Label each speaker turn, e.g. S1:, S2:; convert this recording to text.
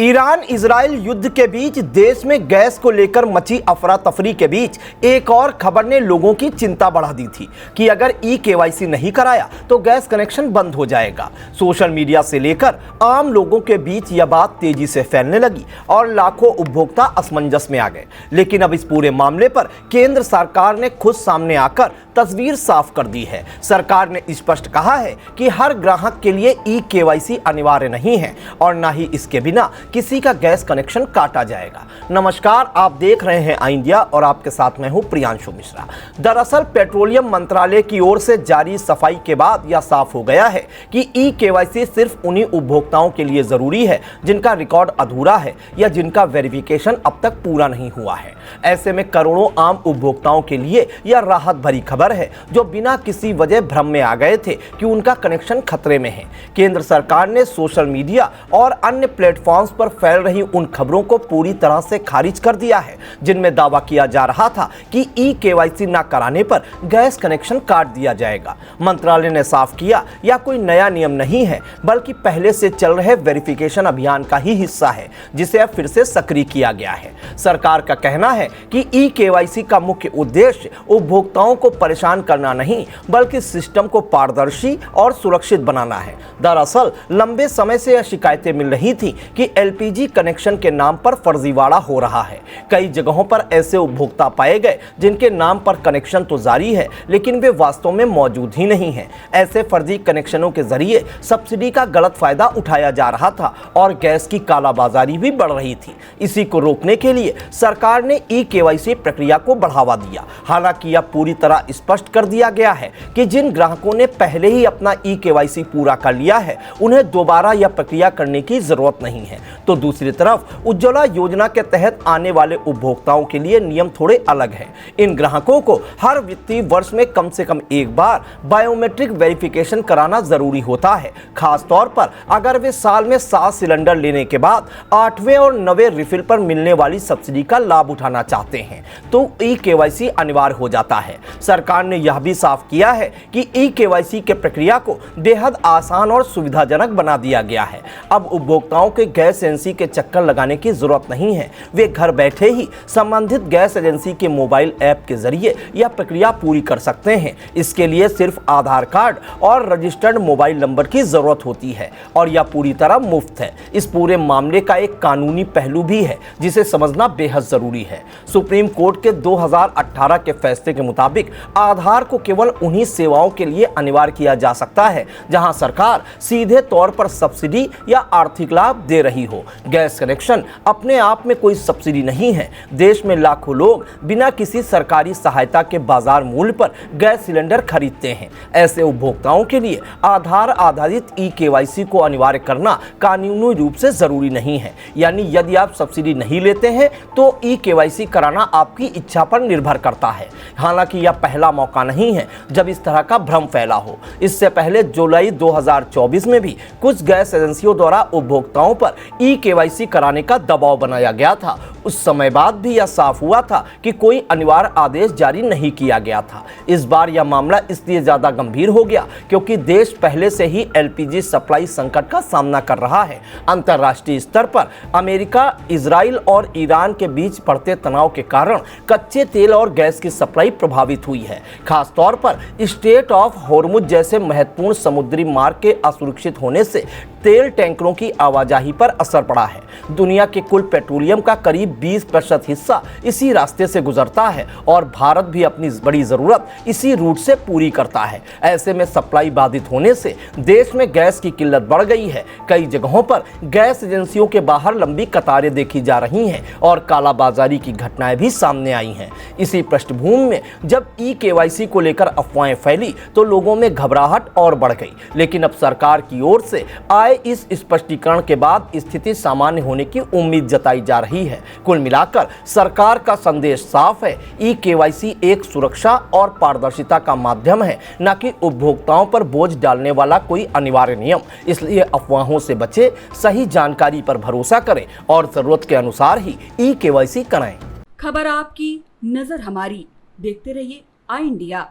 S1: Iran Israel युद्ध के बीच देश में गैस को लेकर मची अफरा तफरी के बीच एक और खबर ने लोगों की चिंता बढ़ा दी थी कि अगर ई-केवाईसी नहीं कराया तो गैस कनेक्शन बंद हो जाएगा। सोशल मीडिया से लेकर आम लोगों के बीच यह बात तेजी से फैलने लगी और लाखों उपभोक्ता असमंजस में आ गए। लेकिन अब इस पूरे मामले पर केंद्र सरकार ने खुद सामने आकर तस्वीर साफ कर दी है। सरकार ने स्पष्ट कहा है कि हर ग्राहक के लिए ई-केवाईसी अनिवार्य नहीं है और न ही इसके बिना किसी का गैस कनेक्शन काटा जाएगा। नमस्कार, आप देख रहे हैं आई इंडिया और आपके साथ मैं हूं प्रियांशु मिश्रा। दरअसल पेट्रोलियम मंत्रालय की ओर से जारी सफाई के बाद यह साफ हो गया है कि ई-केवाईसी सिर्फ उन्हीं उपभोक्ताओं के लिए जरूरी है जिनका रिकॉर्ड अधूरा है या जिनका वेरिफिकेशन अब तक पूरा नहीं हुआ है। ऐसे में करोड़ों आम उपभोक्ताओं के लिए यह राहत भरी खबर है जो बिना किसी वजह भ्रम में आ गए थे कि उनका कनेक्शन खतरे में है। केंद्र सरकार ने सोशल मीडिया और अन्य प्लेटफॉर्म्स पर फैल रही उन खबरों को पूरी तरह से खारिज कर दिया है जिनमें दावा किया जा रहा था कि ई-केवाईसी न कराने पर गैस कनेक्शन काट दिया जाएगा। मंत्रालय ने साफ किया यह कोई नया नियम नहीं है बल्कि पहले से चल रहे वेरिफिकेशन अभियान का ही हिस्सा है जिसे अब फिर से सक्रिय किया गया है। सरकार का कहना है कि ई-केवाईसी का मुख्य उद्देश्य उपभोक्ताओं को परेशान करना नहीं बल्कि सिस्टम को पारदर्शी और सुरक्षित बनाना है। दरअसल लंबे समय से यह शिकायतें मिल रही थी कि एलपीजी कनेक्शन के नाम पर फर्जीवाड़ा हो रहा है। कई जगहों पर ऐसे उपभोक्ता पाए गए जिनके नाम पर कनेक्शन तो जारी है लेकिन वे वास्तव में मौजूद ही नहीं हैं। ऐसे फर्जी कनेक्शनों के जरिए सब्सिडी का गलत फायदा उठाया जा रहा था और गैस की कालाबाजारी भी बढ़ रही थी। इसी को रोकने के लिए सरकार ने ई-केवाईसी प्रक्रिया को बढ़ावा दिया। हालांकि यह पूरी तरह स्पष्ट कर दिया गया है कि जिन ग्राहकों ने पहले ही अपना ई-केवाईसी पूरा कर लिया है उन्हें दोबारा यह प्रक्रिया करने की जरूरत नहीं है। तो दूसरी तरफ उज्ज्वला योजना के तहत आने वाले उपभोक्ताओं के लिए नियम थोड़े अलग हैं। इन ग्राहकों को हर वित्तीय वर्ष में कम से कम एक बार बायोमेट्रिक वेरिफिकेशन कराना जरूरी होता है, खास तौर पर अगर वे साल में 7 सिलेंडर लेने के बाद 8वें और 9वें रिफिल पर मिलने वाली सब्सिडी का लाभ उठाना चाहते हैं तो ई-केवाईसी अनिवार्य हो जाता है। सरकार ने यह भी साफ किया है कि ई-केवाईसी के प्रक्रिया को बेहद आसान और सुविधाजनक बना दिया गया है। अब उपभोक्ताओं के गैस एजेंसी के चक्कर लगाने की जरूरत नहीं है। वे घर बैठे ही संबंधित गैस एजेंसी के मोबाइल ऐप के जरिए यह प्रक्रिया पूरी कर सकते हैं। इसके लिए सिर्फ आधार कार्ड और रजिस्टर्ड मोबाइल नंबर की जरूरत होती है और यह पूरी तरह मुफ्त है। इस पूरे मामले का एक कानूनी पहलू भी है जिसे समझना बेहद जरूरी है। सुप्रीम कोर्ट के 2018 के फैसले के मुताबिक आधार को केवल उन्हीं सेवाओं के लिए अनिवार्य किया जा सकता है जहां सरकार सीधे तौर पर सब्सिडी या आर्थिक लाभ दे रही हो। गैस कनेक्शन अपने आप में कोई सब्सिडी नहीं है। देश में लाखों लोग बिना किसी सरकारी सहायता के बाजार मूल्य पर गैस सिलेंडर खरीदते हैं। ऐसे उपभोक्ताओं के लिए आधार आधारित ई-केवाईसी को अनिवार्य करना कानूनी रूप से जरूरी नहीं है। यानी यदि आप सब्सिडी नहीं लेते हैं तो ई-केवाईसी कराना आपकी इच्छा पर निर्भर करता है। हालांकि यह पहला मौका नहीं है जब इस तरह का भ्रम फैला हो। इससे पहले जुलाई 2024 में भी कुछ गैस एजेंसियों द्वारा उपभोक्ताओं पर ई-केवाईसी कराने का दबाव बनाया गया था। उस समय बाद भी यह साफ हुआ था कि कोई अनिवार्य आदेश जारी नहीं किया गया था। इस बार यह मामला इसलिए ज्यादा गंभीर हो गया क्योंकि देश पहले से ही एलपीजी सप्लाई संकट का सामना कर रहा है। अंतर्राष्ट्रीय स्तर पर अमेरिका, इजराइल और ईरान के बीच बढ़ते तनाव के कारण कच्चे तेल और गैस की सप्लाई प्रभावित हुई है। खास तौर पर स्ट्रेट ऑफ हॉर्मुज जैसे महत्वपूर्ण समुद्री मार्ग के असुरक्षित होने से तेल टैंकरों की आवाजाही पर असर पड़ा है। दुनिया के कुल पेट्रोलियम का करीब 20% हिस्सा इसी रास्ते से गुजरता है और भारत भी अपनी बड़ी जरूरत इसी रूट से पूरी करता है। ऐसे में सप्लाई बाधित होने से देश में गैस की किल्लत बढ़ गई है। कई जगहों पर गैस एजेंसियों के बाहर लंबी कतारें देखी जा रही हैं और कालाबाजारी की घटनाएं भी सामने आई हैं। इसी पृष्ठभूमि में जब ई-केवाईसी को लेकर अफवाहें फैली तो लोगों में घबराहट और बढ़ गई। लेकिन अब सरकार की ओर से आए इस स्पष्टीकरण के बाद स्थिति सामान्य होने की उम्मीद जताई जा रही है। कुल मिलाकर सरकार का संदेश साफ है, ई-केवाईसी एक सुरक्षा और पारदर्शिता का माध्यम है, न कि उपभोक्ताओं पर बोझ डालने वाला कोई अनिवार्य नियम। इसलिए अफवाहों से बचे, सही जानकारी पर भरोसा करें और जरूरत के अनुसार ही ई-केवाईसी कराएं।
S2: खबर आपकी, नजर हमारी। देखते रहिए आई इंडिया।